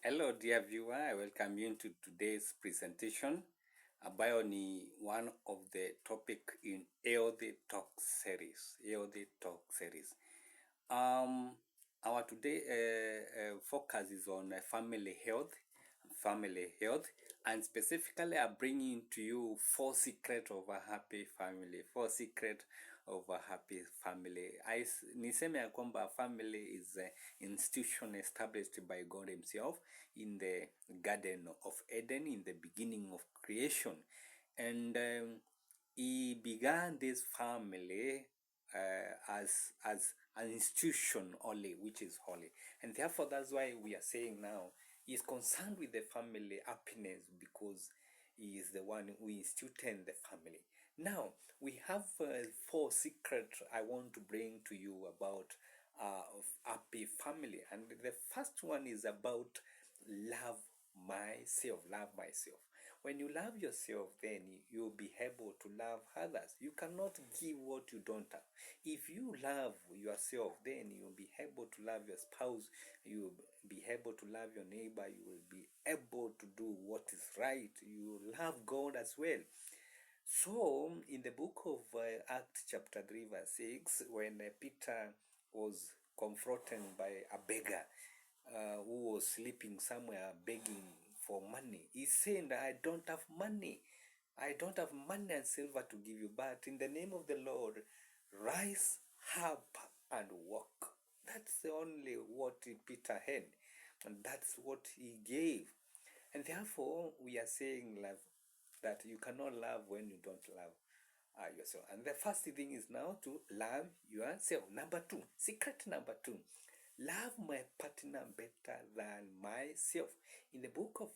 Hello dear viewer, I welcome you to today's presentation ambayo ni one of the topic in Healthy Talk series. Healthy Talk series. Our today focus is on family health, and specifically I'm bringing to you 4 secrets of a happy family. 4 secrets of a happy family. Niseme ya kwamba family is an institution established by God himself in the Garden of Eden in the beginning of creation, and he began this family as an institution only, which is holy, and therefore that's why we are saying now he is concerned with the family happiness, because he is the one who instituted the family. Now we have 4 secrets I want to bring to you about happy family, and the first one is about love myself. When you love yourself, then you'll be able to love others. You cannot give what you don't have. If you love yourself, then you'll be able to love your spouse, you'll be able to love your neighbor, you will be able to do what is right, you love God as well. So in the book of Acts chapter 3 verse 6, when Peter was confronted by a beggar who was sleeping somewhere begging for money, he said, I don't have money and silver to give you, but in the name of the Lord, rise up and walk. That's the only what Peter had, and that's what he gave. And therefore we are saying love, that you cannot love when you don't love yourself. And the first thing is now to love yourself. Secret number 2, love my partner better than myself. In the book of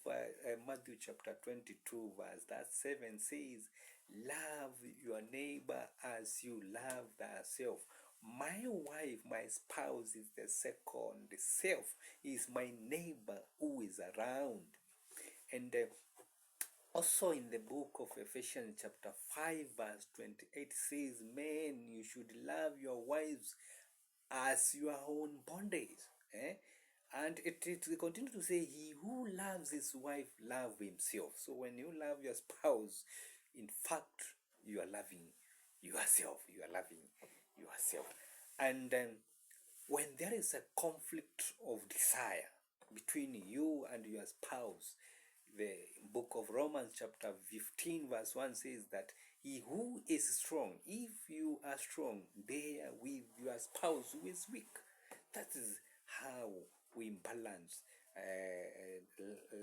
Matthew chapter 22 verse that 7 says, love your neighbor as you love thyself. My wife, my spouse, is the second self, is my neighbor who is around. And also in the book of Ephesians chapter 5 verse 28 says, men, you should love your wives as your own bondage. And it continues to say, he who loves his wife loves himself. So when you love your spouse, in fact, you are loving yourself. And when there is a conflict of desire between you and your spouse, the book of Romans chapter 15 verse 1 says that he who is strong, if you are strong, bear with your spouse who is weak. That is how we balance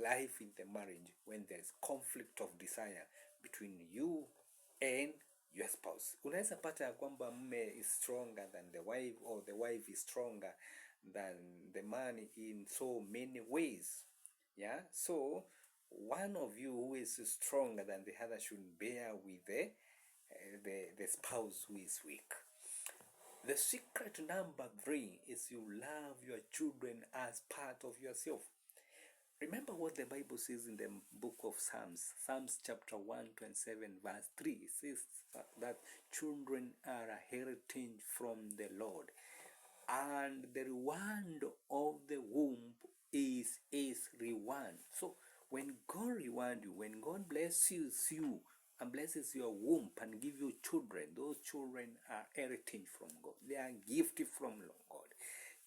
life in the marriage when there is conflict of desire between you and your spouse. Unaweza pata ya kwamba mume is stronger than the wife, or the wife is stronger than the man in so many ways. Yeah, so one of you who is stronger than the other should bear with the spouse who is weak. The secret number 3 is you love your children as part of yourself. Remember what the Bible says in the book of Psalms chapter 127 verse 3. It says that children are a heritage from the Lord, and the reward of the womb is his reward. So when God rewards you, when God blesses you and blesses your womb and give you children, those children are heritage from God. They are gifted from God.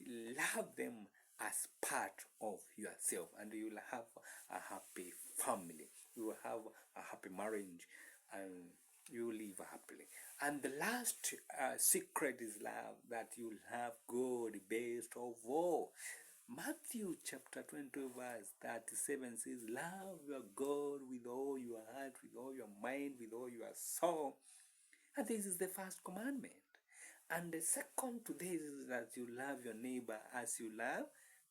Love them as part of yourself, and you will have a happy family. You will have a happy marriage, and you live happily. And the last secret is love, that you have God based of all. Matthew chapter 20 verse 37 says, love your God with all your heart, with all your mind, with all your soul. And this is the first commandment. And the second to this is that you love your neighbor as you love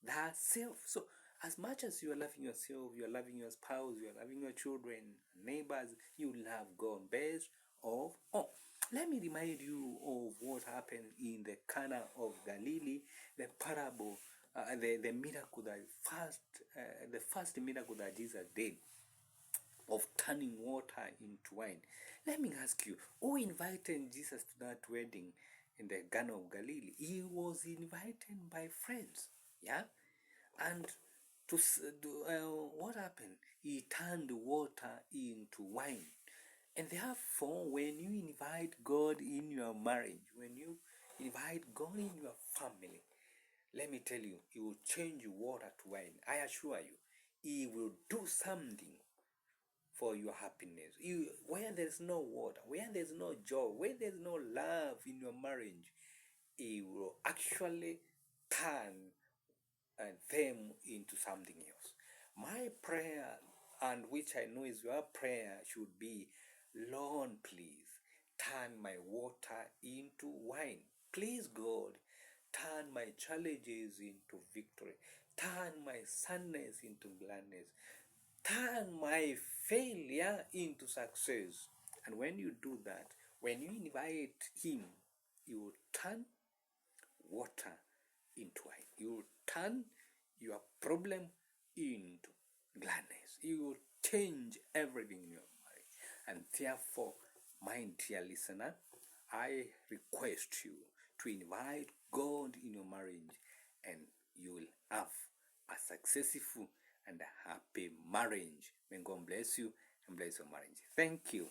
thyself. So as much as you are loving yourself, you are loving your spouse, you are loving your children, neighbors, you love God best of all. Let me remind you of what happened in the Cana of Galilee, the parable, the miracle that the first miracle that Jesus did, of turning water into wine. Let me ask you, who invited Jesus to that wedding in the Cana of Galilee? He was invited by friends, yeah? And what happened? He turned water into wine. And therefore, when you invite God in your marriage, when you invite God in your family, let me tell you, He will change water to wine. I assure you, He will do something for your happiness. Where there's no water, where there's no joy, where there's no love in your marriage, He will actually turn them into something else. My prayer, and which I know is your prayer, should be, Lord, please turn my water into wine. Please, God, turn my challenges into victory. Turn my sadness into gladness. Turn my failure into success. And when you do that, when you invite Him, you will turn water into wine. You will turn your problem into gladness. You will change everything in your marriage. And therefore, my dear listener, I request you to invite God in your marriage, and you will have a successful and a happy marriage. May God bless you and bless your marriage. Thank you.